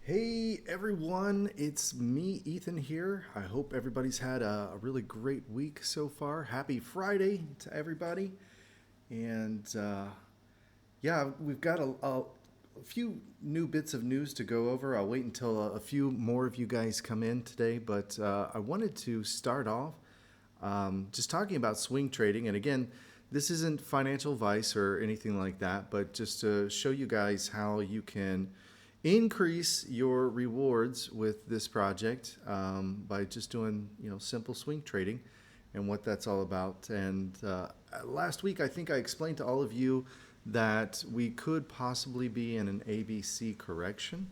Hey everyone, it's me, Ethan here. I hope everybody's had a really great week so far. Happy Friday to everybody. And yeah, we've got a few new bits of news to go over. I'll wait until a few more of you guys come in today, but I wanted to start off just talking about swing trading. And again, this isn't financial advice or anything like that, but just to show you guys how you can increase your rewards with this project by just doing simple swing trading and what that's all about. And last week, I think I explained to all of you that we could possibly be in an ABC correction.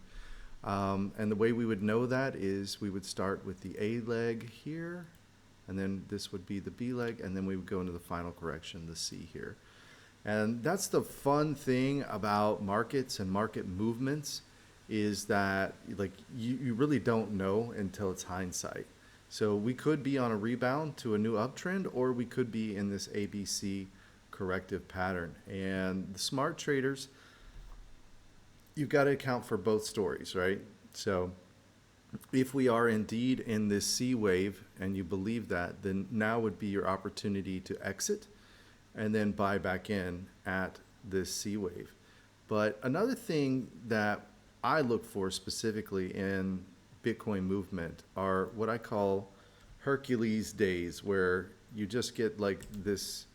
And the way we would know that is we would start with the A leg here, and then this would be the B leg, and then we would go into the final correction, the C here. And that's the fun thing about markets and market movements is that you really don't know until it's hindsight. So we could be on a rebound to a new uptrend, or we could be in this ABC corrective pattern. And the smart traders, you've got to account for both stories, right? So if we are indeed in this C wave and you believe that, then now would be your opportunity to exit and then buy back in at this C wave. But another thing that I look for specifically in Bitcoin movement are what I call Hercules days, where you just get like this.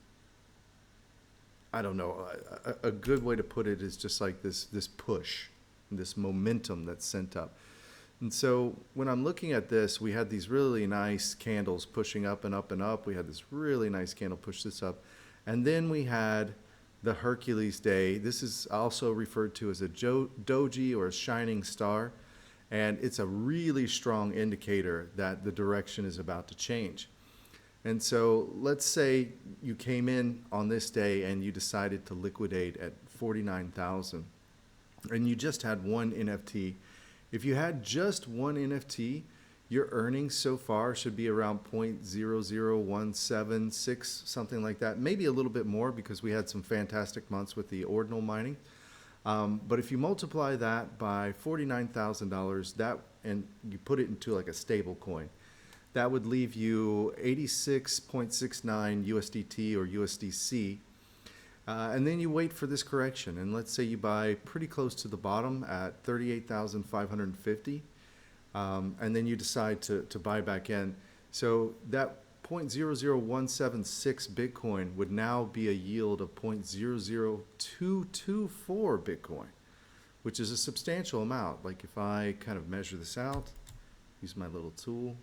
I don't know. A good way to put it is just like this push, this momentum that's sent up. And so when I'm looking at this, we had these really nice candles pushing up and up and up. We had this really nice candle push this up. And then we had the Hercules day. This is also referred to as a doji or a shining star. And it's a really strong indicator that the direction is about to change. And so let's say you came in on this day and you decided to liquidate at 49,000 and you just had one NFT. If you had just one NFT, your earnings so far should be around 0.00176, something like that. Maybe a little bit more because we had some fantastic months with the ordinal mining. But if you multiply that by $49,000, that and you put it into like a stable coin, that would leave you 86.69 USDT or USDC. And then you wait for this correction. And let's say you buy pretty close to the bottom at 38,550. And then you decide to buy back in. So that 0.00176 Bitcoin would now be a yield of 0.00224 Bitcoin, which is a substantial amount. Like if I kind of measure this out, use my little tool,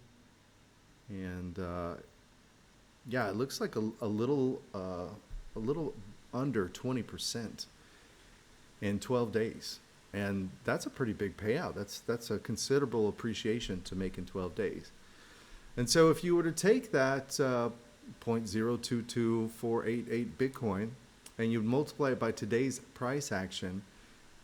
and yeah, it looks like a little under 20% in 12 days. And that's a pretty big payout. That's a considerable appreciation to make in 12 days. And so if you were to take that 0.022488 Bitcoin and you multiply it by today's price action,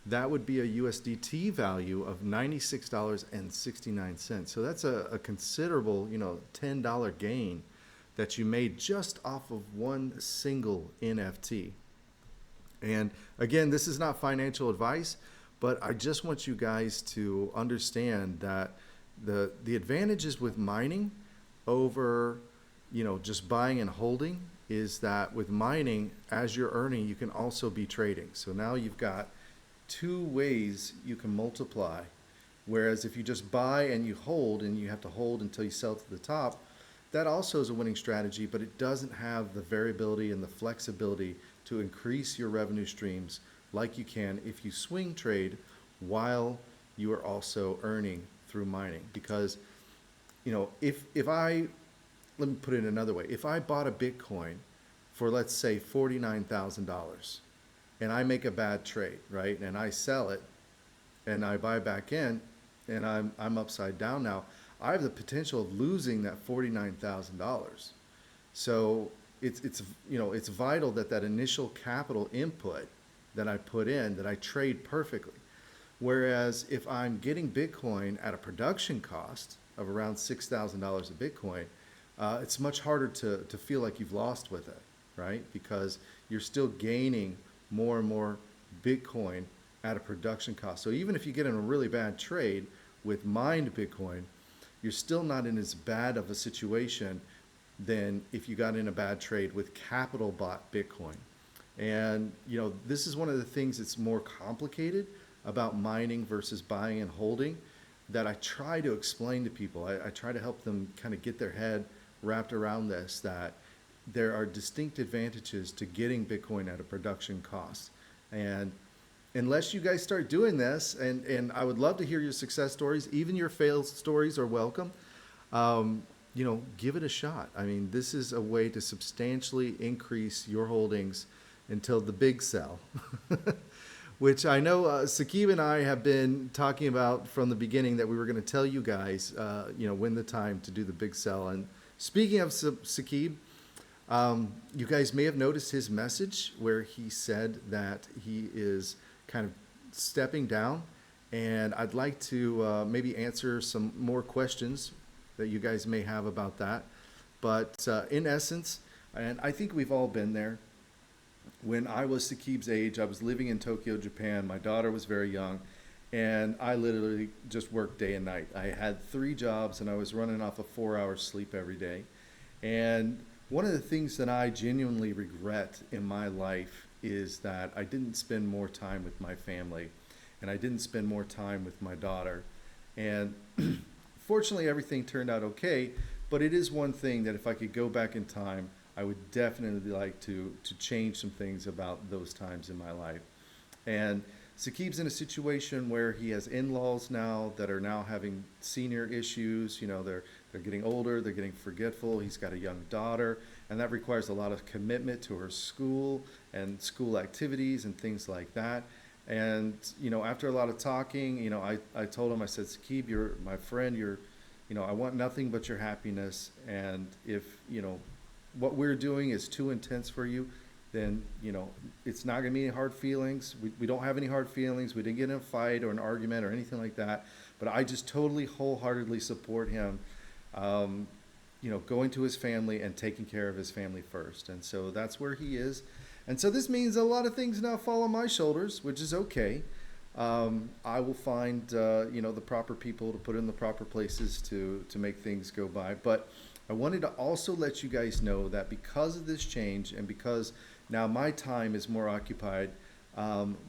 that would be a USDT value of $96.69. So that's a considerable, $10 gain that you made just off of one single NFT. And again, this is not financial advice, but I just want you guys to understand that the advantages with mining over, just buying and holding is that with mining, as you're earning, you can also be trading. So now you've got two ways you can multiply. Whereas if you just buy and you hold and you have to hold until you sell to the top, that also is a winning strategy, but it doesn't have the variability and the flexibility to increase your revenue streams like you can if you swing trade while you are also earning through mining. Because, if I, let me put it another way, if I bought a Bitcoin for, let's say, $49,000 and I make a bad trade, right, and I sell it and I buy back in and I'm upside down now, I have the potential of losing that $49,000. So it's vital that initial capital input that I put in, that I trade perfectly. Whereas if I'm getting Bitcoin at a production cost of around $6,000 a Bitcoin, it's much harder to feel like you've lost with it, right? Because you're still gaining more and more Bitcoin at a production cost. So even if you get in a really bad trade with mined Bitcoin, you're still not in as bad of a situation than if you got in a bad trade with capital bought Bitcoin. And this is one of the things that's more complicated about mining versus buying and holding that I try to explain to people. I try to help them kind of get their head wrapped around this, that there are distinct advantages to getting Bitcoin at a production cost. And unless you guys start doing this, and I would love to hear your success stories, even your failed stories are welcome. Give it a shot. I mean, this is a way to substantially increase your holdings until the big sell, which I know Saqib and I have been talking about from the beginning, that we were going to tell you guys, when the time to do the big sell. And speaking of Saqib, you guys may have noticed his message where he said that he is kind of stepping down, and I'd like to maybe answer some more questions that you guys may have about that. But in essence, and I think we've all been there, when I was Saqib's age, I was living in Tokyo, Japan. My daughter was very young, and I literally just worked day and night. I had 3 jobs, and I was running off of 4 hours sleep every day. And one of the things that I genuinely regret in my life is that I didn't spend more time with my family, and I didn't spend more time with my daughter. And fortunately, everything turned out okay, but it is one thing that if I could go back in time, I would definitely like to change some things about those times in my life. And Saqib's in a situation where he has in-laws now that are now having senior issues. They're getting older, they're getting forgetful. He's got a young daughter, and that requires a lot of commitment to her school and school activities and things like that. And after a lot of talking, I told him, I said, Saqib, you're my friend. I want nothing but your happiness. And if what we're doing is too intense for you, then it's not going to be any hard feelings. We don't have any hard feelings. We didn't get in a fight or an argument or anything like that. But I just totally wholeheartedly support him, going to his family and taking care of his family first. And so that's where he is. And so this means a lot of things now fall on my shoulders, which is okay. I will find the proper people to put in the proper places to make things go by. But I wanted to also let you guys know that because of this change, and because now my time is more occupied,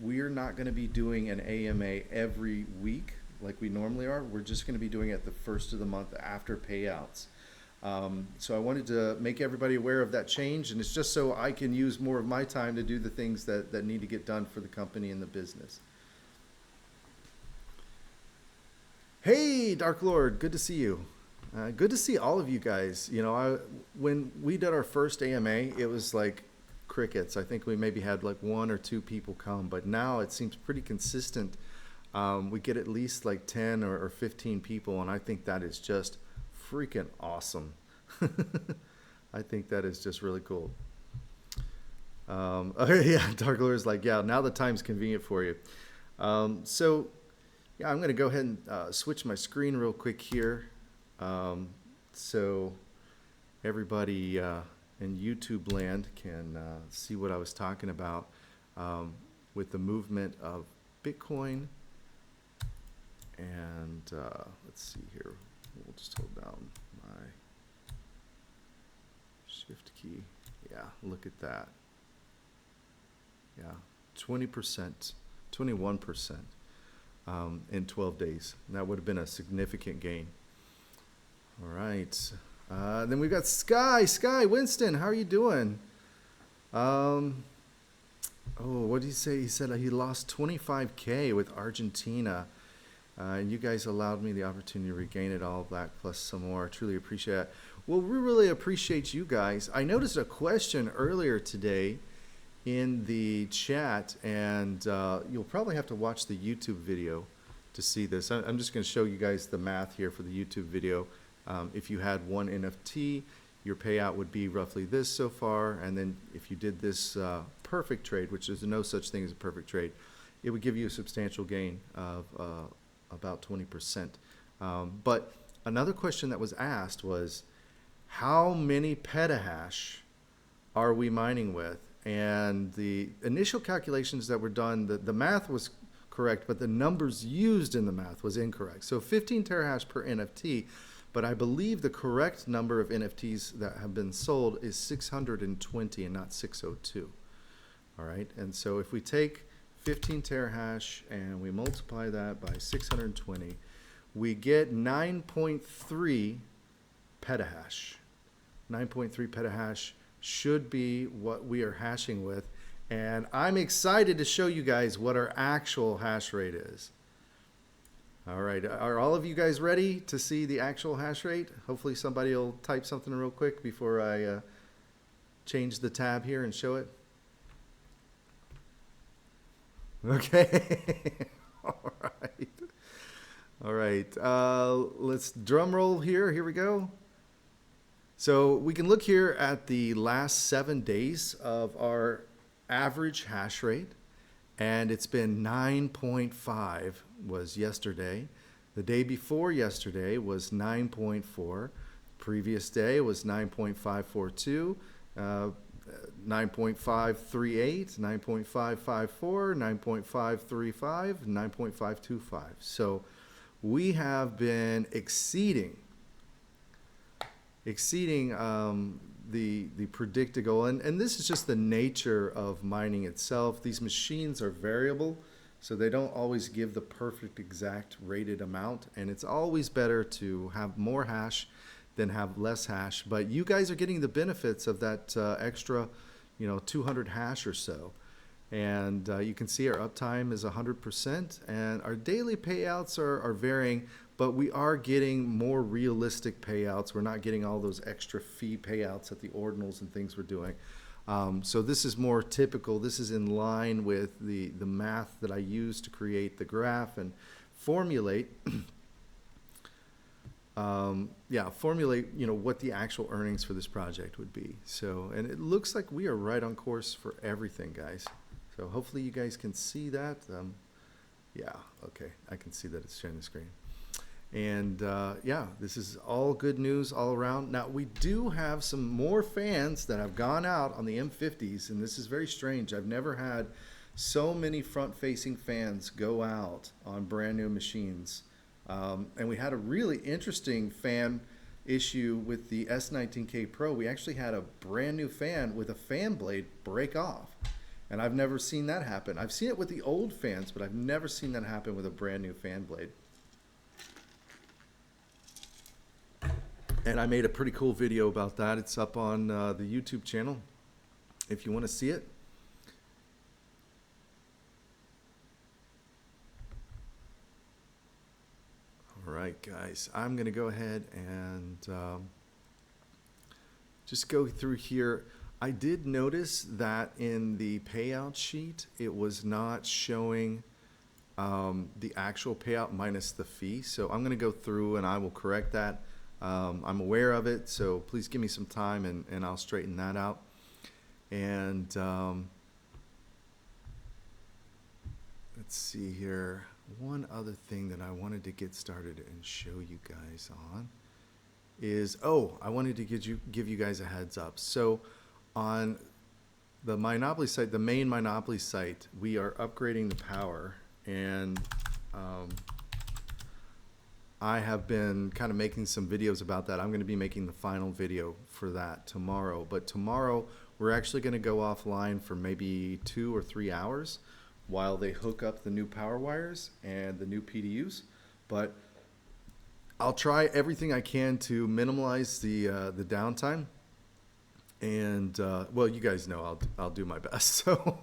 we're not going to be doing an AMA every week like we normally are. We're just going to be doing it the first of the month after payouts. So I wanted to make everybody aware of that change, and it's just so I can use more of my time to do the things that need to get done for the company and the business. Hey, Dark Lord, good to see you. Good to see all of you guys. When we did our first AMA, it was like crickets. I think we maybe had like 1 or 2 people come, but now it seems pretty consistent. We get at least like 10 or 15 people, and I think that is just freaking awesome. I think that is just really cool. Okay, yeah, Dark Lord is like, yeah, now the time's convenient for you. So, yeah, I'm going to go ahead and switch my screen real quick here. So everybody in YouTube land can see what I was talking about with the movement of Bitcoin. And let's see here. We'll just hold down my shift key. Yeah, look at that. Yeah, 20%, 21% in 12 days. And that would have been a significant gain. All right. Then we've got Sky. Sky, Winston, how are you doing? Oh, what did he say? He said he lost 25K with Argentina. And you guys allowed me the opportunity to regain it all back plus some more. I truly appreciate it. Well, we really appreciate you guys. I noticed a question earlier today in the chat, and you'll probably have to watch the YouTube video to see this. I'm just going to show you guys the math here for the YouTube video. If you had 1 NFT, your payout would be roughly this so far. And then if you did this perfect trade, which is no such thing as a perfect trade, it would give you a substantial gain of about 20%. But another question that was asked was, how many petahash are we mining with? And the initial calculations that were done, the math was correct, but the numbers used in the math was incorrect. So 15 terahash per NFT, but I believe the correct number of NFTs that have been sold is 620 and not 602. All right, and so if we take 15 terahash and we multiply that by 620, we get 9.3 petahash. 9.3 petahash should be what we are hashing with. And I'm excited to show you guys what our actual hash rate is. All right, are all of you guys ready to see the actual hash rate? Hopefully somebody will type something real quick before I change the tab here and show it. Okay. All right. All right. Let's drum roll here. Here we go. So we can look here at the last 7 days of our average hash rate, and it's been 9.5 was yesterday. The day before yesterday was 9.4. Previous day was 9.542. 9.538, 9.554, 9.535, 9.525. So we have been exceeding the predicted goal. And this is just the nature of mining itself. These machines are variable, so they don't always give the perfect exact rated amount. And it's always better to have more hash than have less hash. But you guys are getting the benefits of that extra, 200 hash or so. And you can see our uptime is 100%, and our daily payouts are varying, but we are getting more realistic payouts. We're not getting all those extra fee payouts at the ordinals and things we're doing. So this is more typical. This is in line with the math that I use to create the graph and formulate what the actual earnings for this project would be. So, and it looks like we are right on course for everything, guys. So hopefully you guys can see that. Yeah, okay, I can see that it's sharing the screen. And yeah, this is all good news all around. Now, we do have some more fans that have gone out on the M50s, and this is very strange. I've never had so many front-facing fans go out on brand new machines. And we had a really interesting fan issue with the S19K Pro. We actually had a brand new fan with a fan blade break off. And I've never seen that happen. I've seen it with the old fans, but I've never seen that happen with a brand new fan blade. And I made a pretty cool video about that. It's up on the YouTube channel if you want to see it. All right, guys, I'm going to go ahead and just go through here. I did notice that in the payout sheet, it was not showing the actual payout minus the fee. So I'm going to go through and I will correct that. I'm aware of it, so please give me some time and I'll straighten that out. And let's see here. One other thing that I wanted to get started and show you guys on is, I wanted to give you guys a heads up. So on the Mineopoly site, the main Mineopoly site, we are upgrading the power, and I have been kind of making some videos about that. I'm going to be making the final video for that tomorrow. But tomorrow, we're actually going to go offline for maybe 2 or 3 hours while they hook up the new power wires and the new PDUs. But I'll try everything I can to minimize the downtime. And well, you guys know I'll do my best. So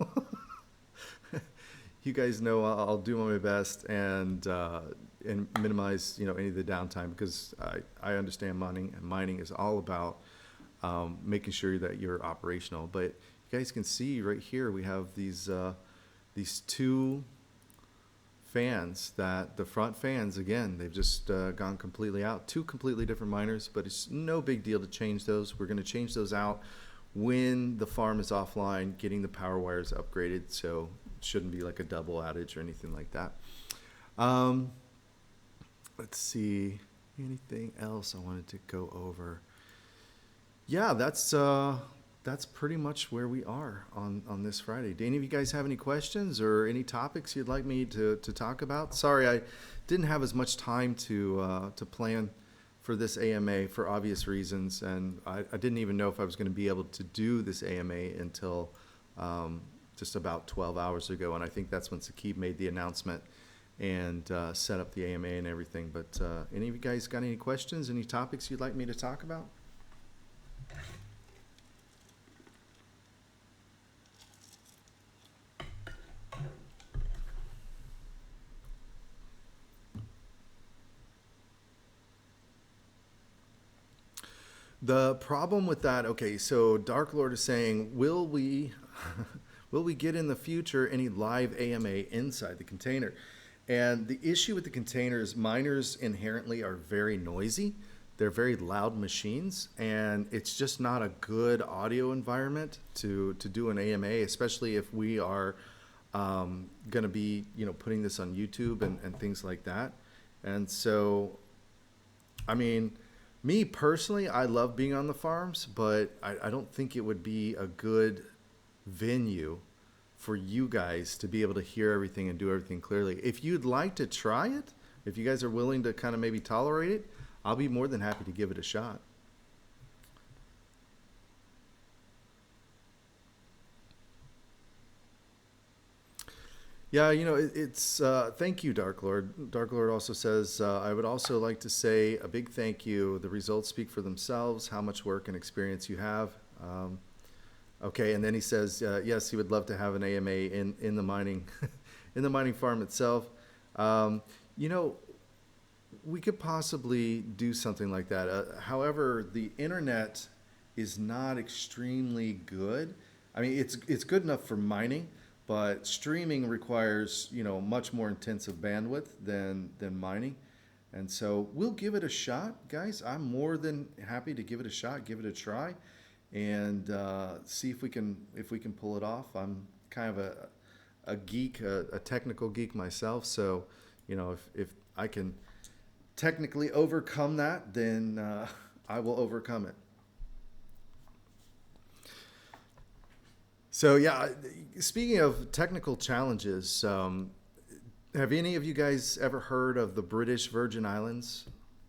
you guys know I'll do my best and minimize any of the downtime, because I understand mining is all about making sure that you're operational. But you guys can see right here we have these two fans, that the front fans, again, they've just gone completely out. Two completely different miners, but it's no big deal to change those. We're going to change those out when the farm is offline, getting the power wires upgraded, so it shouldn't be like a double outage or anything like that. Let's see, anything else I wanted to go over? Yeah, that's that's pretty much where we are on this Friday. Do any of you guys have any questions or any topics you'd like me to talk about? Sorry, I didn't have as much time to plan for this AMA for obvious reasons, and I didn't even know if I was going to be able to do this AMA until just about 12 hours ago, and I think that's when Saqib made the announcement and set up the AMA and everything. But any of you guys got any questions, any topics you'd like me to talk about? The problem with that, okay, so Dark Lord is saying, will we will we get in the future any live AMA inside the container? And the issue with the containers, miners inherently are very noisy. They're very loud machines, and it's just not a good audio environment to do an AMA, especially if we are going to be, putting this on YouTube and things like that. And so, I mean, me personally, I love being on the farms, but I don't think it would be a good venue for you guys to be able to hear everything and do everything clearly. If you'd like to try it, if you guys are willing to kind of maybe tolerate it, I'll be more than happy to give it a shot. Yeah, it's thank you, Dark Lord. Dark Lord also says, I would also like to say a big thank you. The results speak for themselves, how much work and experience you have. Okay, and then he says, yes, he would love to have an AMA in the mining, in the mining farm itself. Um, you know, we could possibly do something like that. However, the internet is not extremely good. I mean, it's good enough for mining, but streaming requires, much more intensive bandwidth than mining. And so we'll give it a shot, guys. I'm more than happy to give it a shot, give it a try, and see if we can pull it off. I'm kind of a geek, a technical geek myself. So, if I can technically overcome that, then I will overcome it. So yeah, speaking of technical challenges, have any of you guys ever heard of the British Virgin Islands?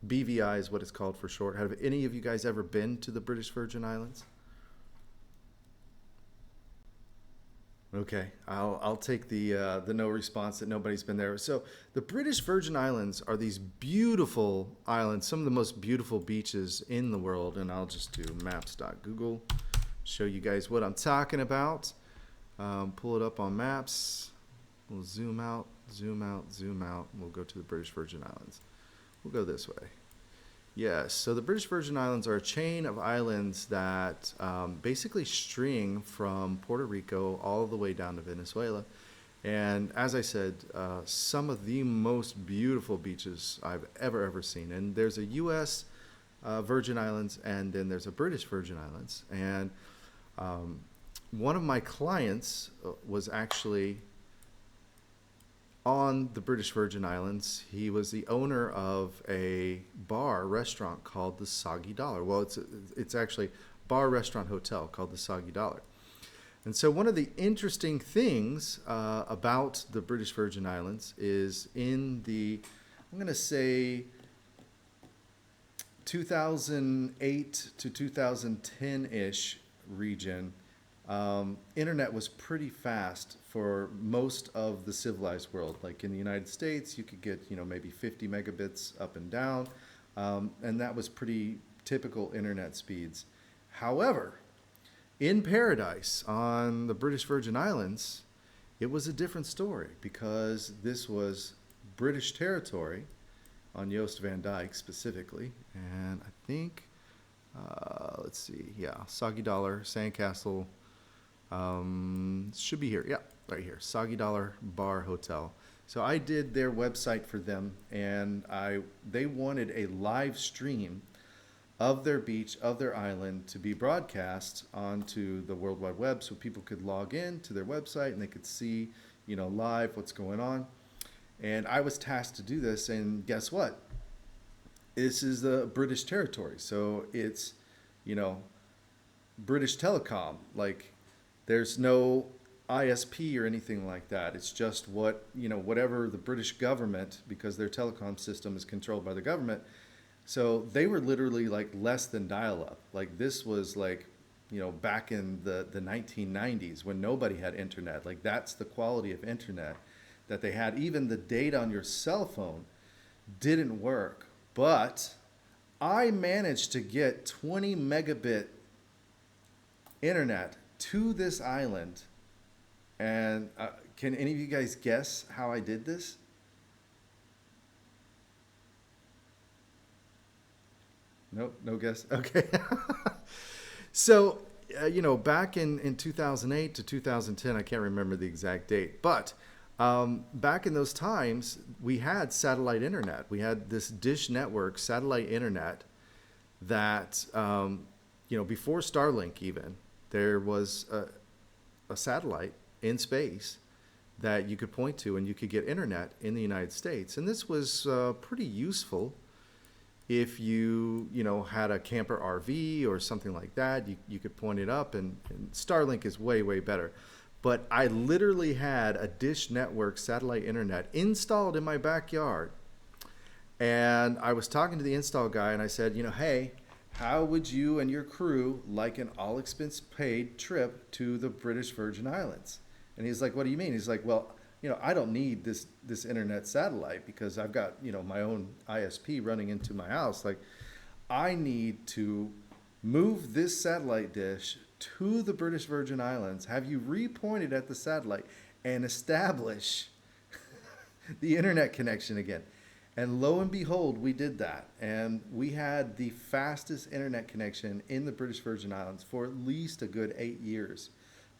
BVI is what it's called for short. Have any of you guys ever been to the British Virgin Islands? Okay, I'll take the no response that nobody's been there. So the British Virgin Islands are these beautiful islands, some of the most beautiful beaches in the world, and I'll just do maps.google, show you guys what I'm talking about. Pull it up on maps. We'll zoom out, zoom out, zoom out, and we'll go to the British Virgin Islands. We'll go this way. Yes, so the British Virgin Islands are a chain of islands that basically string from Puerto Rico all the way down to Venezuela. And as I said, some of the most beautiful beaches I've ever seen. And there's a U.S. Virgin Islands, and then there's a British Virgin Islands. And one of my clients was actually on the British Virgin Islands. He was the owner of a restaurant called the Soggy Dollar. Well, it's actually bar, restaurant, hotel called the Soggy Dollar. And so one of the interesting things about the British Virgin Islands is in the, I'm going to say, 2008 to 2010-ish region, internet was pretty fast for most of the civilized world. Like in the United States, you could get, maybe 50 megabits up and down, and that was pretty typical internet speeds. However, in paradise on the British Virgin Islands, it was a different story because this was British territory on Joost van Dyke specifically. And I think, let's see, yeah, Soggy Dollar, Sandcastle, should be here. Yeah, right here, Soggy Dollar Bar Hotel. So I did their website for them, and they wanted a live stream of their beach, of their island, to be broadcast onto the World Wide Web so people could log in to their website and they could see, live what's going on. And I was tasked to do this, and guess what? This is the British territory. So it's, British Telecom. Like, there's no ISP or anything like that. It's just whatever the British government, because their telecom system is controlled by the government. So they were literally like less than dial-up. Like this was like, back in the 1990s when nobody had internet. Like that's the quality of internet that they had. Even the data on your cell phone didn't work. But I managed to get 20 megabit internet to this island. And can any of you guys guess how I did this? Nope, no guess. Okay. So, back in 2008 to 2010, I can't remember the exact date, but back in those times, we had satellite internet. We had this dish network, satellite internet, that, before Starlink even, there was a satellite in space that you could point to and you could get internet in the United States. And this was pretty useful if you had a camper RV or something like that. You could point it up, and Starlink is way, way better. But I literally had a dish network satellite internet installed in my backyard. And I was talking to the install guy and I said, hey, how would you and your crew like an all expense paid trip to the British Virgin Islands? And he's like, what do you mean? He's like, well, I don't need this internet satellite because I've got, my own ISP running into my house. Like, I need to move this satellite dish to the British Virgin Islands, have you repointed at the satellite, and establish the internet connection again. And lo and behold, we did that. And we had the fastest internet connection in the British Virgin Islands for at least a good 8 years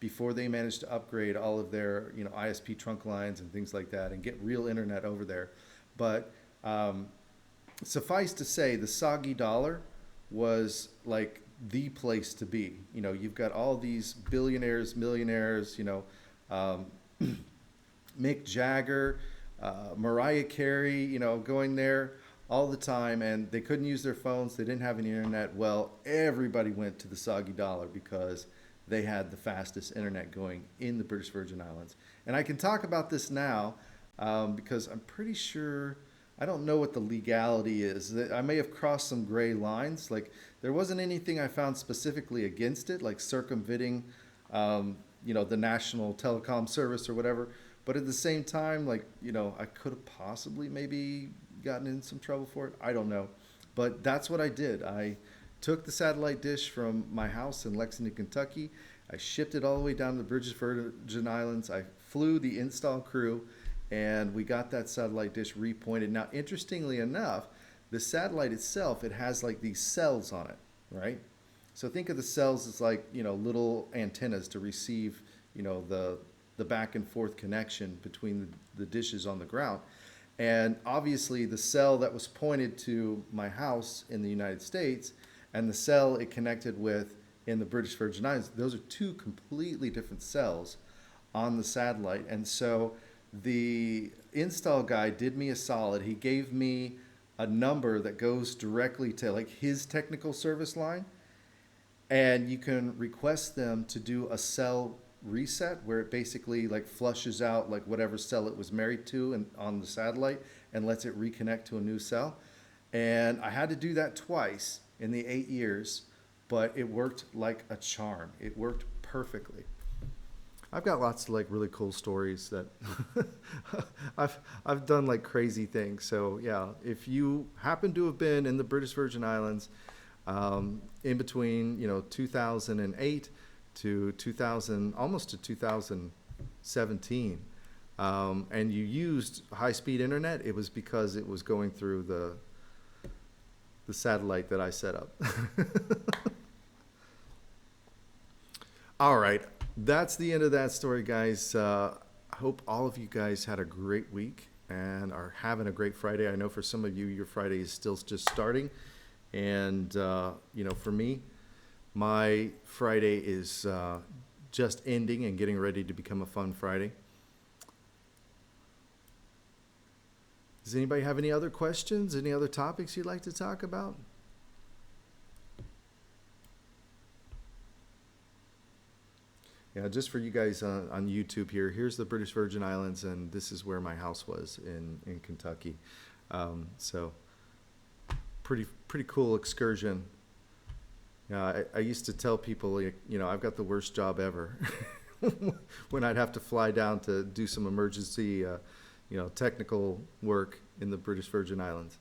before they managed to upgrade all of their ISP trunk lines and things like that and get real internet over there. But suffice to say, the soggy dollar was like the place to be. You've got all these billionaires, millionaires, Mick Jagger, Mariah Carey, going there all the time, and they couldn't use their phones. They didn't have any internet. Well, everybody went to the soggy dollar because they had the fastest internet going in the British Virgin Islands. And I can talk about this now because I'm pretty sure, I don't know what the legality is. I may have crossed some gray lines. Like, there wasn't anything I found specifically against it, like circumventing, the National Telecom Service or whatever. But at the same time, like, I could have possibly maybe gotten in some trouble for it. I don't know. But that's what I did. I took the satellite dish from my house in Lexington, Kentucky. I shipped it all the way down to the British Virgin Islands. I flew the install crew, and we got that satellite dish repointed. Now, interestingly enough, the satellite itself, it has like these cells on it, right? So think of the cells as like, little antennas to receive, the back and forth connection between the dishes on the ground. And obviously the cell that was pointed to my house in the United States and the cell it connected with in the British Virgin Islands, those are two completely different cells on the satellite. And so the install guy did me a solid. He gave me a number that goes directly to like his technical service line, and you can request them to do a cell reset where it basically like flushes out like whatever cell it was married to and on the satellite and lets it reconnect to a new cell. And I had to do that twice in the 8 years, but it worked like a charm. It worked perfectly. I've got lots of like really cool stories that I've done like crazy things. So yeah, if you happen to have been in the British Virgin Islands in between 2008 to 2000, almost to 2017, and you used high-speed internet, it was because it was going through the satellite that I set up. All right, that's the end of that story, guys. I hope all of you guys had a great week and are having a great Friday. I know for some of you, your Friday is still just starting. And, for me, my Friday is just ending and getting ready to become a fun Friday. Does anybody have any other questions? Any other topics you'd like to talk about? Yeah, just for you guys on YouTube here, here's the British Virgin Islands, and this is where my house was in Kentucky. So pretty cool excursion. Yeah, I used to tell people, like, I've got the worst job ever when I'd have to fly down to do some emergency, technical work in the British Virgin Islands.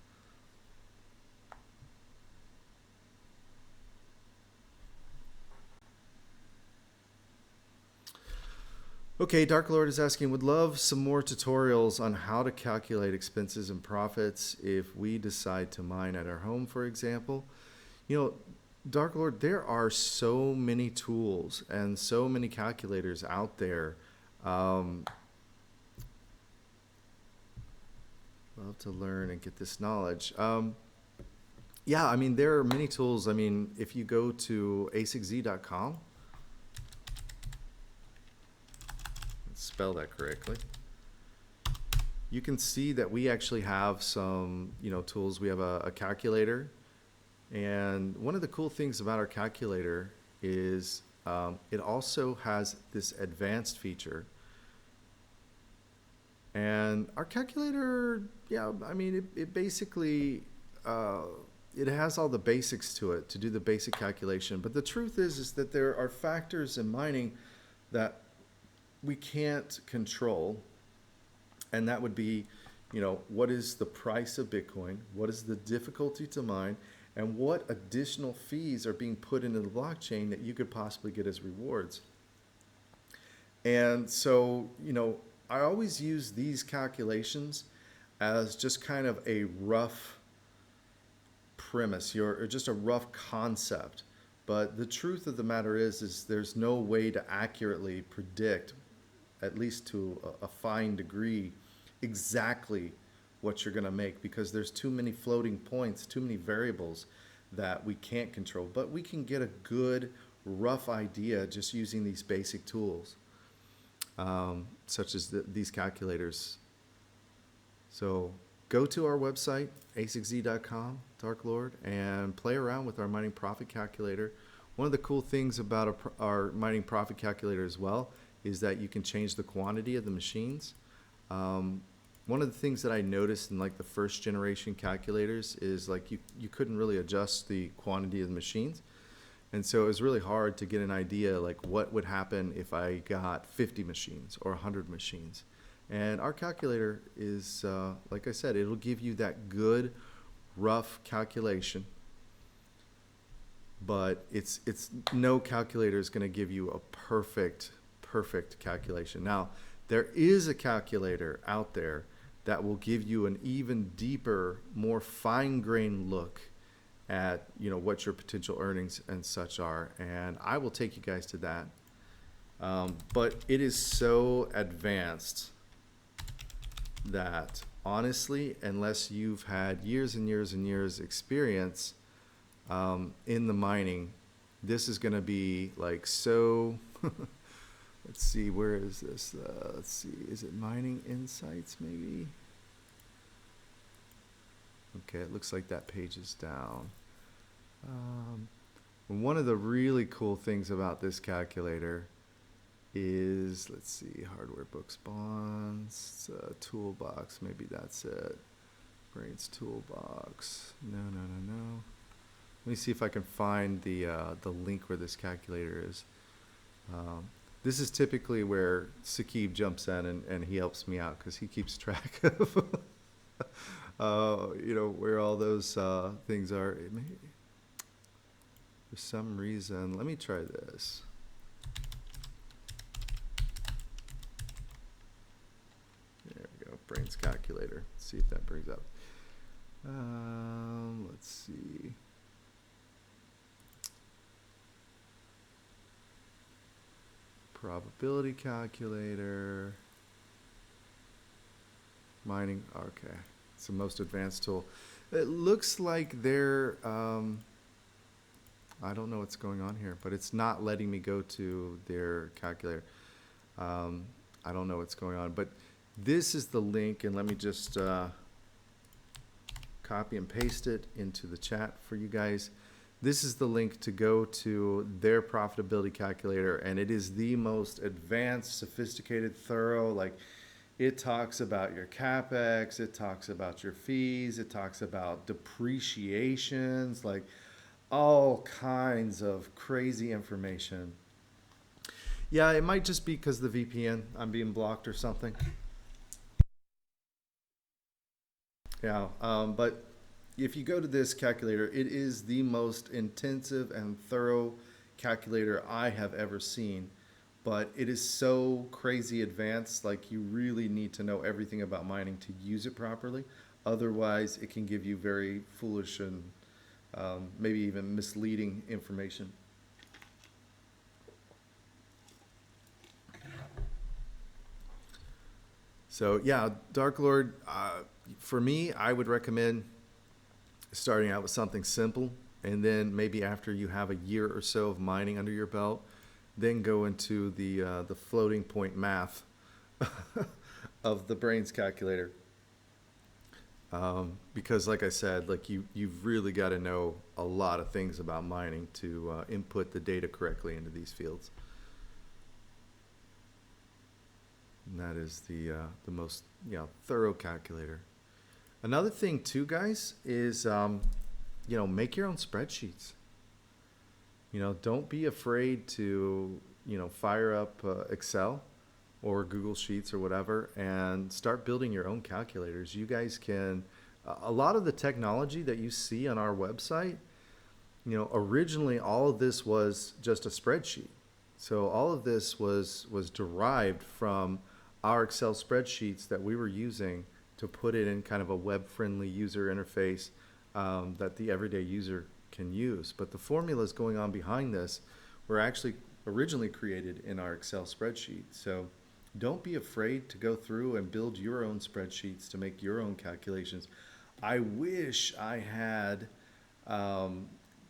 Okay, Dark Lord is asking, would love some more tutorials on how to calculate expenses and profits if we decide to mine at our home, for example. Dark Lord, there are so many tools and so many calculators out there. Love to learn and get this knowledge. Yeah, I mean, there are many tools. I mean, if you go to asixz.com, spell that correctly, you can see that we actually have some tools. We have a calculator, and one of the cool things about our calculator is it also has this advanced feature. And our calculator, yeah, I mean, it basically it has all the basics to it to do the basic calculation, but the truth is that there are factors in mining that we can't control, and that would be, what is the price of Bitcoin, what is the difficulty to mine, and what additional fees are being put into the blockchain that you could possibly get as rewards. And so, I always use these calculations as just kind of a rough premise, or just a rough concept. But the truth of the matter is there's no way to accurately predict, at least to a fine degree, exactly what you're going to make, because there's too many floating points, too many variables that we can't control. But we can get a good rough idea just using these basic tools, such as these calculators. So go to our website, asixz.com, Dark Lord, and play around with our mining profit calculator. One of the cool things about our mining profit calculator as well is that you can change the quantity of the machines. One of the things that I noticed in like the first generation calculators is like you couldn't really adjust the quantity of the machines. And so it was really hard to get an idea like what would happen if I got 50 machines or 100 machines. And our calculator is, like I said, it'll give you that good rough calculation, but it's no calculator is going to give you a perfect calculation. Now, there is a calculator out there that will give you an even deeper, more fine-grained look at what your potential earnings and such are, and I will take you guys to that. But it is so advanced that honestly, unless you've had years and years and years experience in the mining, this is going to be like so. Let's see, where is this? Let's see, is it Mining Insights maybe? Okay, it looks like that page is down. One of the really cool things about this calculator is, let's see, hardware books, bonds, toolbox, maybe that's it. Brains toolbox, no. Let me see if I can find the link where this calculator is. This is typically where Saqib jumps in and he helps me out because he keeps track of where all those things are. For some reason, let me try this. There we go, brains calculator. Let's see if that brings up. Let's see. Probability calculator. Mining, okay. It's the most advanced tool. It looks like they're, I don't know what's going on here, but it's not letting me go to their calculator. I don't know what's going on, but this is the link, and let me just copy and paste it into the chat for you guys. this is the link to go to their profitability calculator, and it is the most advanced, sophisticated, thorough. Like, it talks about your capex, it talks about your fees, it talks about depreciations, like all kinds of crazy information. Yeah, it might just be because the VPN, I'm being blocked or something. Yeah, but if you go to this calculator, it is the most intensive and thorough calculator I have ever seen. But it is so crazy advanced, like you really need to know everything about mining to use it properly. Otherwise, it can give you very foolish and maybe even misleading information. So yeah, Dark Lord, for me, I would recommend starting out with something simple, and then maybe after you have a year or so of mining under your belt, then go into the floating point math of the brains calculator. Because like I said, like you've really got to know a lot of things about mining to input the data correctly into these fields. And that is the most thorough calculator. Another thing too, guys, is make your own spreadsheets. Don't be afraid to fire up Excel or Google Sheets or whatever and start building your own calculators. You guys can. A lot of the technology that you see on our website, originally all of this was just a spreadsheet. So all of this was derived from our Excel spreadsheets that we were using to put it in kind of a web-friendly user interface that the everyday user can use. But the formulas going on behind this were actually originally created in our Excel spreadsheet. So don't be afraid to go through and build your own spreadsheets to make your own calculations. I wish I had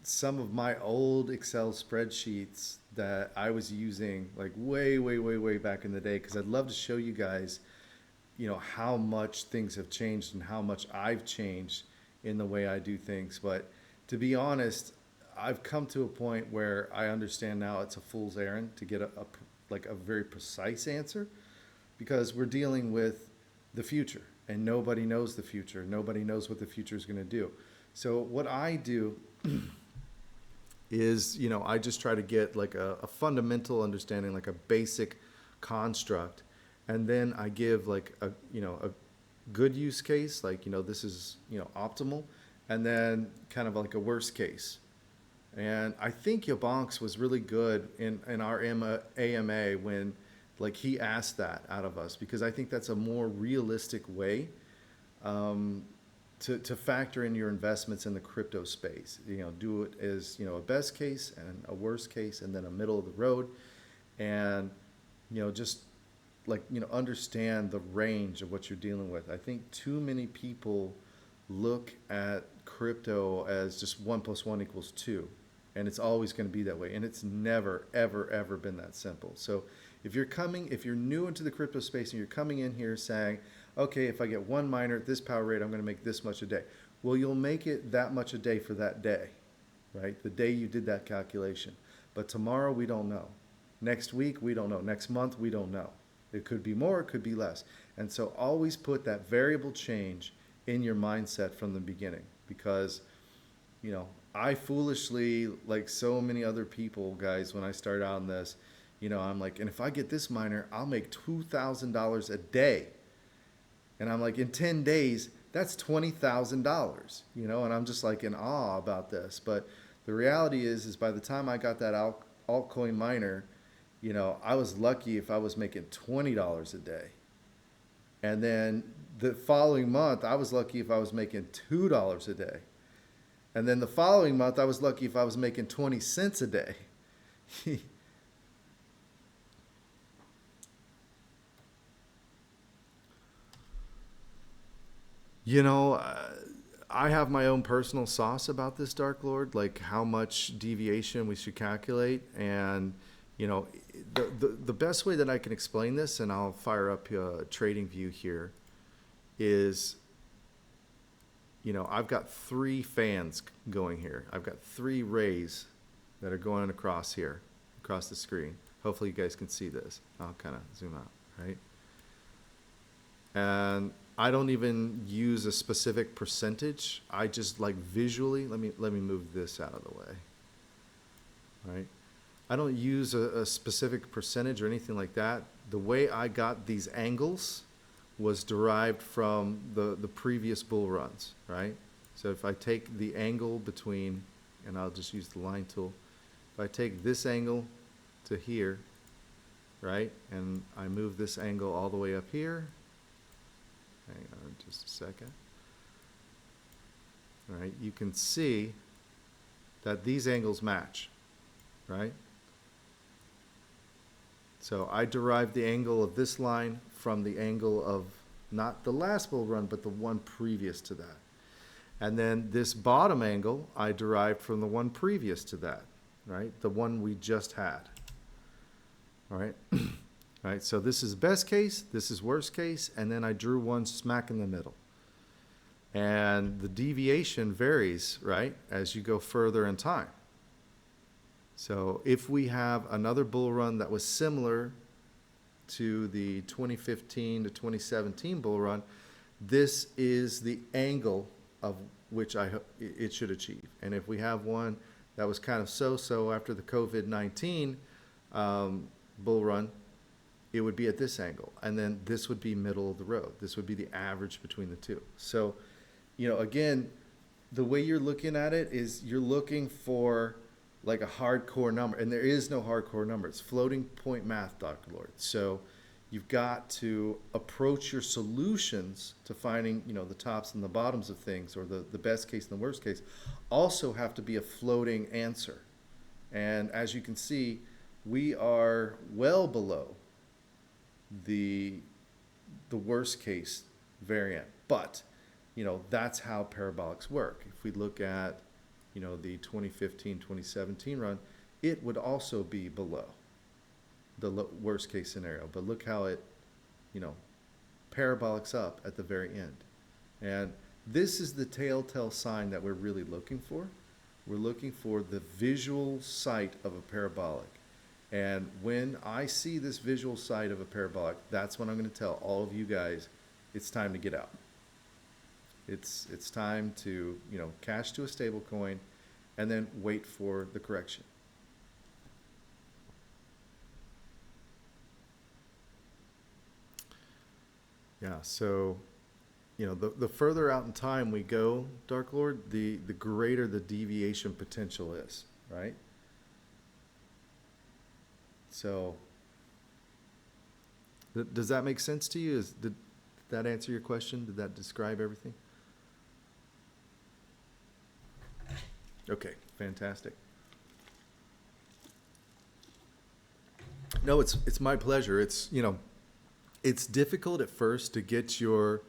some of my old Excel spreadsheets that I was using like way back in the day, because I'd love to show you guys how much things have changed and how much I've changed in the way I do things. But to be honest, I've come to a point where I understand now it's a fool's errand to get a very precise answer, because we're dealing with the future and nobody knows the future. Nobody knows what the future is going to do. So what I do is, I just try to get like a fundamental understanding, like a basic construct. And then I give like a good use case, like, this is, optimal. And then kind of like a worst case. And I think Yabonks was really good in our AMA when like he asked that out of us, because I think that's a more realistic way to factor in your investments in the crypto space. Do it as, a best case and a worst case and then a middle of the road. And, just like, understand the range of what you're dealing with. I think too many people look at crypto as just 1 + 1 = 2. And it's always going to be that way. And it's never, ever been that simple. So if you're new into the crypto space and you're coming in here saying, okay, if I get one miner at this power rate, I'm going to make this much a day. Well, you'll make it that much a day for that day, right? The day you did that calculation. But tomorrow, we don't know. Next week, we don't know. Next month, we don't know. It could be more, it could be less. And so always put that variable change in your mindset from the beginning, because, I foolishly, like so many other people, guys, when I started out on this, I'm like, and if I get this miner, I'll make $2,000 a day. And I'm like, in 10 days, that's $20,000, and I'm just like in awe about this. But the reality is by the time I got that altcoin miner, I was lucky if I was making $20 a day. And then the following month, I was lucky if I was making $2 a day. And then the following month, I was lucky if I was making 20 cents a day. I have my own personal sauce about this, Dark Lord, like how much deviation we should calculate. And, the best way that I can explain this, and I'll fire up TradingView here, is I've got three fans going here. I've got three rays that are going across here, across the screen. Hopefully you guys can see this. I'll kind of zoom out, right? And I don't even use a specific percentage. I just like visually, let me move this out of the way, right? I don't use a specific percentage or anything like that. The way I got these angles was derived from the previous bull runs, right? So if I take the angle between, and I'll just use the line tool, if I take this angle to here, right, and I move this angle all the way up here, hang on just a second, all right, you can see that these angles match, right? So I derived the angle of this line from the angle of not the last bull run, but the one previous to that. And then this bottom angle I derived from the one previous to that, right? The one we just had. All right. All right. So this is best case, this is worst case, and then I drew one smack in the middle. And the deviation varies, right, as you go further in time. So if we have another bull run that was similar to the 2015 to 2017 bull run, this is the angle of which it should achieve. And if we have one that was kind of so-so after the COVID-19 bull run, it would be at this angle. And then this would be middle of the road. This would be the average between the two. So, again, the way you're looking at it is you're looking for like a hardcore number, and there is no hardcore number. It's floating point math, Dr. Lord. So you've got to approach your solutions to finding, the tops and the bottoms of things, or the best case and the worst case, also have to be a floating answer. And as you can see, we are well below the worst case variant. But, that's how parabolics work. If we look at the 2015, 2017 run, it would also be below the worst case scenario. But look how it, parabolics up at the very end. And this is the telltale sign that we're really looking for. We're looking for the visual sight of a parabolic. And when I see this visual sight of a parabolic, that's when I'm going to tell all of you guys it's time to get out. It's time to, cash to a stable coin and then wait for the correction. Yeah, so, the further out in time we go, Dark Lord, the greater the deviation potential is, right? So, does that make sense to you? Did that answer your question? Did that describe everything? Okay, fantastic. No, it's my pleasure. It's, it's difficult at first to get your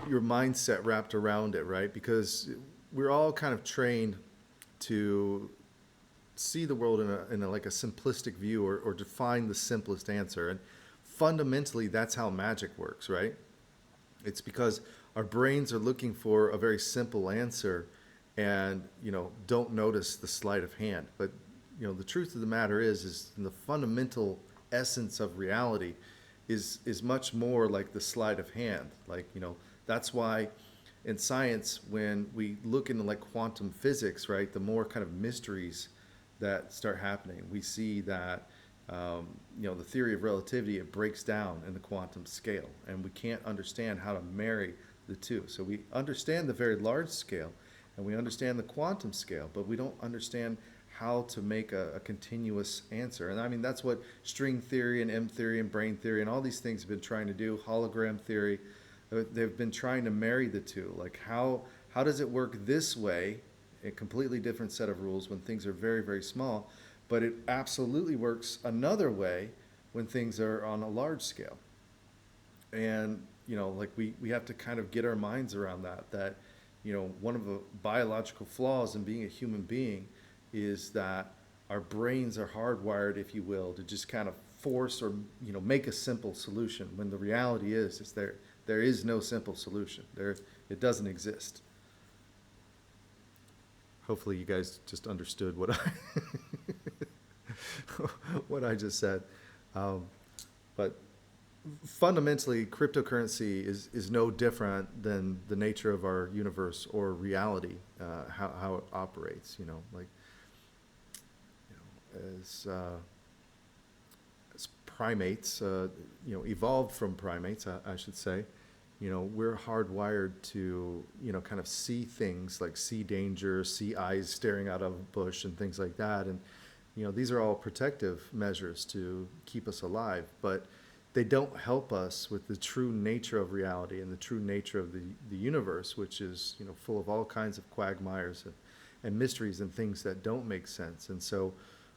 mindset wrapped around it, right? Because we're all kind of trained to see the world in a like a simplistic view, or to find the simplest answer. And fundamentally, that's how magic works, right? It's because our brains are looking for a very simple answer and, don't notice the sleight of hand. But, the truth of the matter is the fundamental essence of reality is much more like the sleight of hand. Like, that's why in science, when we look into like quantum physics, right, the more kind of mysteries that start happening, we see that, the theory of relativity, it breaks down in the quantum scale, and we can't understand how to marry the two. So we understand the very large scale and we understand the quantum scale, but we don't understand how to make a continuous answer. And I mean, that's what string theory and M theory and brain theory and all these things have been trying to do. Hologram theory, they've been trying to marry the two. Like how does it work this way, a completely different set of rules when things are very, very small, but it absolutely works another way when things are on a large scale. And, like we have to kind of get our minds around that, one of the biological flaws in being a human being is that our brains are hardwired, if you will, to just kind of force or, make a simple solution, when the reality is There is no simple solution. It doesn't exist. Hopefully you guys just understood what what I just said. But fundamentally, cryptocurrency is no different than the nature of our universe or reality, how it operates. Like as primates, evolved from primates, I should say. We're hardwired to, kind of see things, like see danger, see eyes staring out of a bush and things like that. And, these are all protective measures to keep us alive, but they don't help us with the true nature of reality and the true nature of the universe, which is, full of all kinds of quagmires and mysteries and things that don't make sense. And so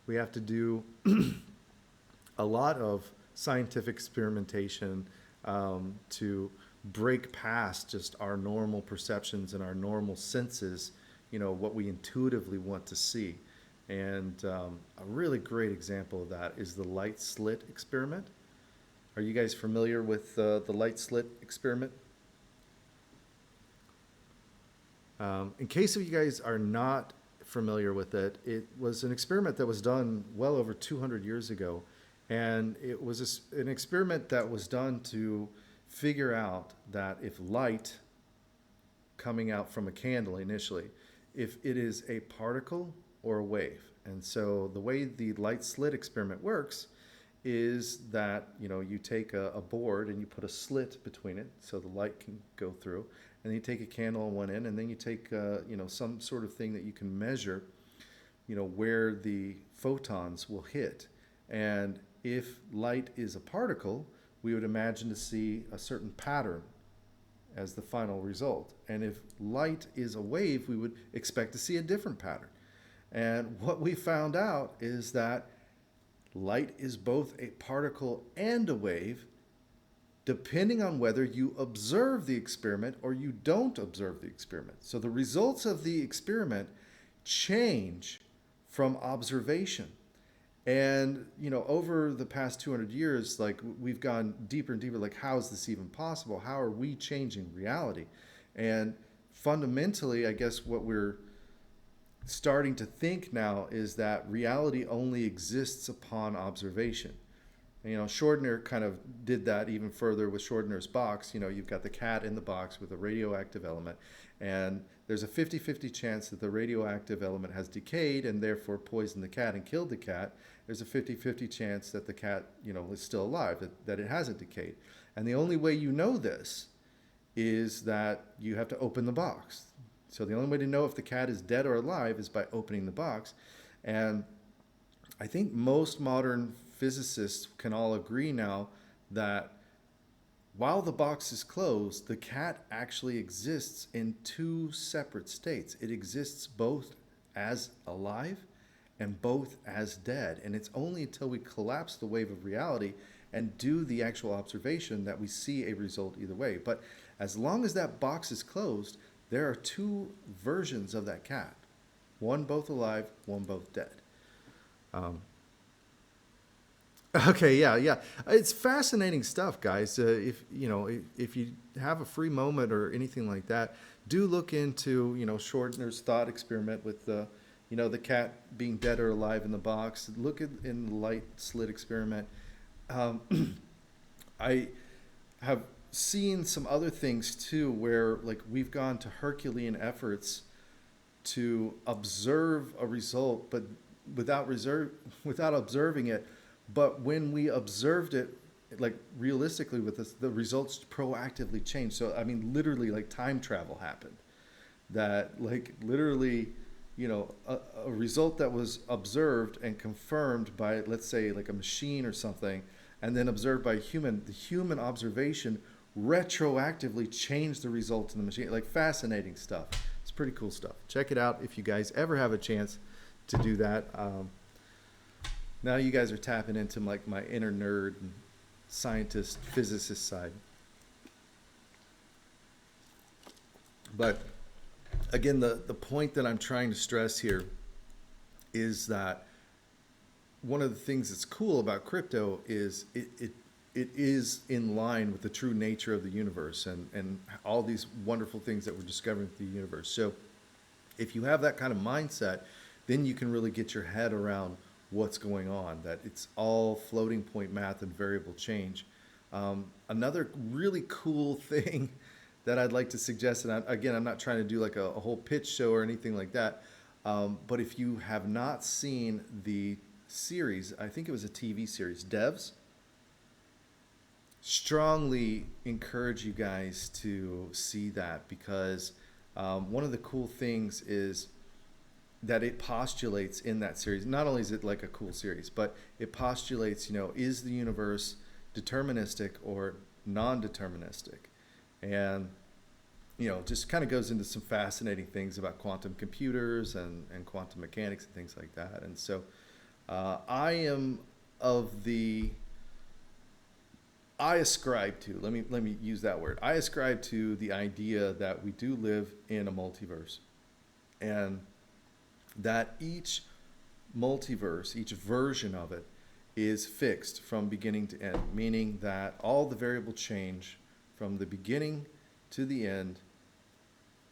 we have to do a lot of scientific experimentation to break past just our normal perceptions and our normal senses, what we intuitively want to see. And a really great example of that is the light slit experiment. Are you guys familiar with the light slit experiment? In case of you guys are not familiar with it, it was an experiment that was done well over 200 years ago. And it was an experiment that was done to figure out that if light coming out from a candle initially, if it is a particle or a wave. And so the way the light slit experiment works is that, you take a board and you put a slit between it so the light can go through. And then you take a candle on one end, and then you take, some sort of thing that you can measure, where the photons will hit. And if light is a particle, we would imagine to see a certain pattern as the final result. And if light is a wave, we would expect to see a different pattern. And what we found out is that light is both a particle and a wave, depending on whether you observe the experiment or you don't observe the experiment. So the results of the experiment change from observation. And, over the past 200 years, like, we've gone deeper and deeper, like, how is this even possible? How are we changing reality? And fundamentally, I guess what we're starting to think now is that reality only exists upon observation. And, Schrodinger's kind of did that even further with Schrodinger's box. You've got the cat in the box with a radioactive element, and there's a 50-50 chance that the radioactive element has decayed and therefore poisoned the cat and killed the cat. There's a 50-50 chance that the cat, is still alive, that it hasn't decayed. And the only way you know this is that you have to open the box. So the only way to know if the cat is dead or alive is by opening the box. And I think most modern physicists can all agree now that while the box is closed, the cat actually exists in two separate states. It exists both as alive and both as dead. And it's only until we collapse the wave of reality and do the actual observation that we see a result either way. But as long as that box is closed, there are two versions of that cat. One both alive, one both dead. Okay, yeah. It's fascinating stuff, guys. If you have a free moment or anything like that, do look into, Schrodinger's thought experiment with the cat being dead or alive in the box. Look in the light slit experiment. I have seen some other things too, where like we've gone to Herculean efforts to observe a result, but without observing it. But when we observed it, like realistically with this, the results proactively changed. So, I mean, literally like time travel happened. That like literally, a result that was observed and confirmed by, let's say, like a machine or something, and then observed by a human, the human observation retroactively changed the result in the machine. Like fascinating stuff. It's pretty cool stuff. Check it out if you guys ever have a chance to do that. Now you guys are tapping into like my inner nerd and scientist, physicist side. But again, the point that I'm trying to stress here is that one of the things that's cool about crypto is it is in line with the true nature of the universe and all these wonderful things that we're discovering with the universe. So if you have that kind of mindset, then you can really get your head around what's going on, that it's all floating point math and variable change. Another really cool thing that I'd like to suggest, and again, I'm not trying to do like a whole pitch show or anything like that, but if you have not seen the series, I think it was a TV series, Devs, strongly encourage you guys to see that because one of the cool things is that it postulates in that series. Not only is it like a cool series, but it postulates, is the universe deterministic or non-deterministic? And, just kind of goes into some fascinating things about quantum computers and quantum mechanics and things like that. And so I am of the I ascribe to, let me use that word. I ascribe to the idea that we do live in a multiverse and that each multiverse, each version of it is fixed from beginning to end, meaning that all the variable change from the beginning to the end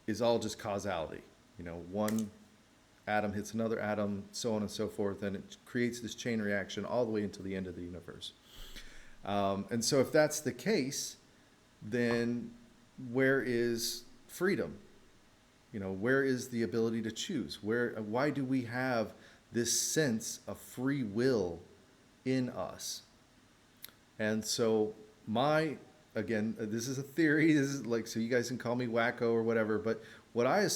is all just causality. One atom hits another atom, so on and so forth, and it creates this chain reaction all the way until the end of the universe. And so if that's the case, then where is freedom? Where is the ability to choose? Why do we have this sense of free will in us? And so again, this is a theory, this is like, so you guys can call me wacko or whatever, but what I,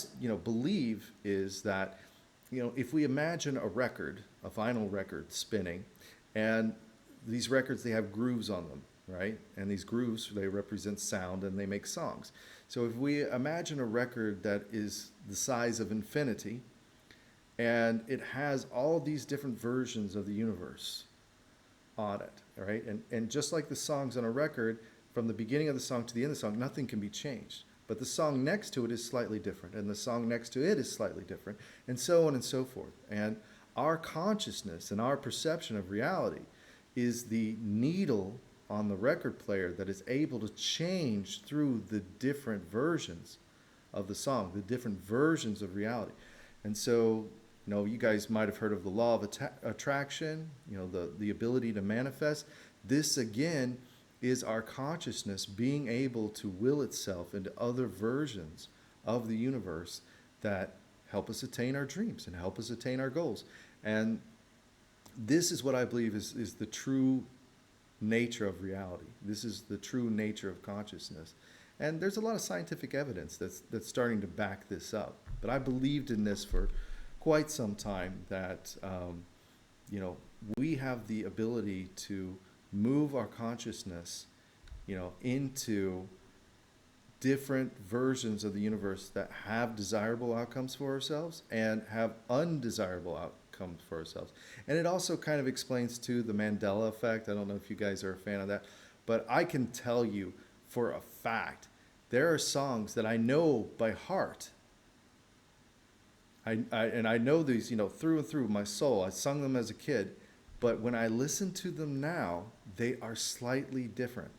believe is that, if we imagine a vinyl record spinning, and these records, they have grooves on them, right? And these grooves, they represent sound and they make songs. So if we imagine a record that is the size of infinity and it has all these different versions of the universe on it, right? And just like the songs on a record, from the beginning of the song to the end of the song, nothing can be changed. But the song next to it is slightly different, and the song next to it is slightly different, and so on and so forth. And our consciousness and our perception of reality is the needle on the record player that is able to change through the different versions of the song, the different versions of reality. And so, you guys might have heard of the law of attraction, the ability to manifest. This, again, is our consciousness being able to will itself into other versions of the universe that help us attain our dreams and help us attain our goals. And this is what I believe is the true nature of reality. This is the true nature of consciousness. And there's a lot of scientific evidence that's starting to back this up. But I believed in this for quite some time, that we have the ability to move our consciousness into different versions of the universe that have desirable outcomes for ourselves and have undesirable outcomes for ourselves. And it also kind of explains too the Mandela effect. I don't know if you guys are a fan of that, but I can tell you for a fact there are songs that I know by heart. I know these, through and through my soul. I sung them as a kid, but when I listen to them now, they are slightly different.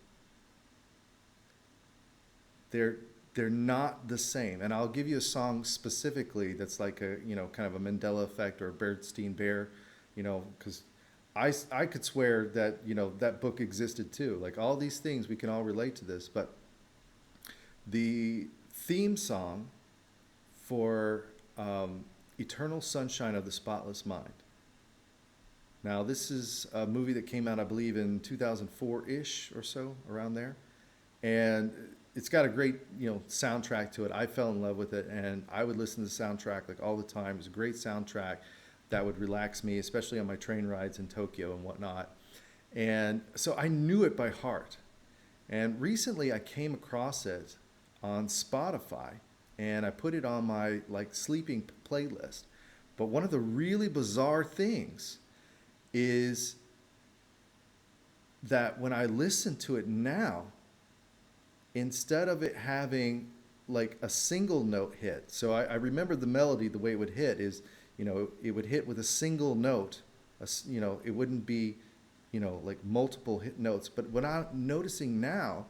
They're not the same. And I'll give you a song specifically that's like a, kind of a Mandela effect or a Bernstein Bear, because I could swear that, that book existed too. Like all these things, we can all relate to this. But the theme song for Eternal Sunshine of the Spotless Mind. Now, this is a movie that came out, I believe, in 2004-ish or so, around there. And it's got a great, soundtrack to it. I fell in love with it, and I would listen to the soundtrack like all the time. It was a great soundtrack that would relax me, especially on my train rides in Tokyo and whatnot. And so I knew it by heart. And recently I came across it on Spotify, and I put it on my sleeping playlist. But one of the really bizarre things is that when I listen to it now, instead of it having like a single note hit, so I remember the melody, the way it would hit is, it would hit with a single note, it wouldn't be like multiple hit notes. But what I'm noticing now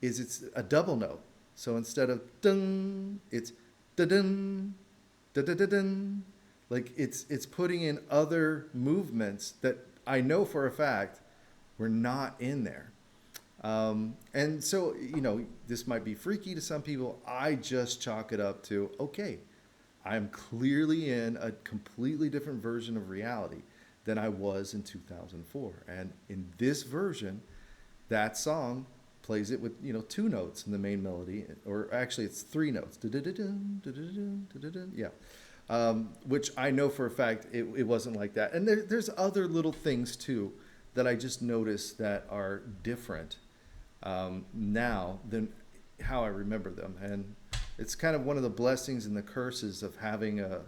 is it's a double note. So instead of dun, it's da dun, da da da dun. Like it's putting in other movements that I know for a fact were not in there. And so, this might be freaky to some people. I just chalk it up to, okay, I'm clearly in a completely different version of reality than I was in 2004. And in this version, that song plays it with, two notes in the main melody, or actually it's three notes. Da-da-da-dun, da-da-da-dun, da-da-dun. Yeah. Which I know for a fact it wasn't like that. And there's other little things too that I just noticed that are different now than how I remember them. And it's kind of one of the blessings and the curses of having a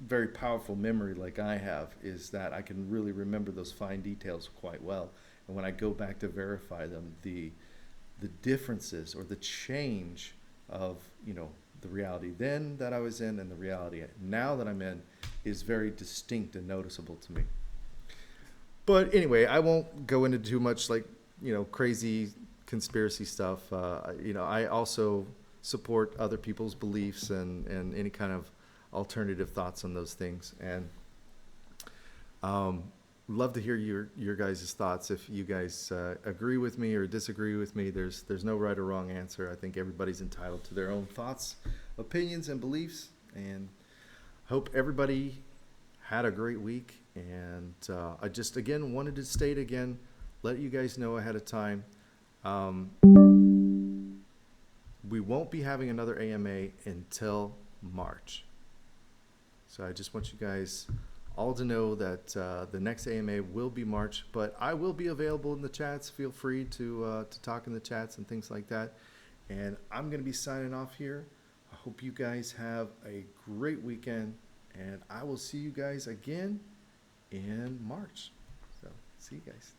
very powerful memory like I have, is that I can really remember those fine details quite well. And when I go back to verify them, the differences or the change of, the reality then that I was in and the reality now that I'm in is very distinct and noticeable to me. But anyway, I won't go into too much like, crazy conspiracy stuff. I also support other people's beliefs and any kind of alternative thoughts on those things. And love to hear your guys' thoughts. If you guys agree with me or disagree with me, there's no right or wrong answer. I think everybody's entitled to their own thoughts, opinions, and beliefs. And hope everybody had a great week. And I just, again, wanted to state again, let you guys know ahead of time, we won't be having another AMA until March. So I just want you guys all to know that the next AMA will be March, but I will be available in the chats. Feel free to talk in the chats and things like that. And I'm going to be signing off here. I hope you guys have a great weekend, and I will see you guys again in March. So see you guys.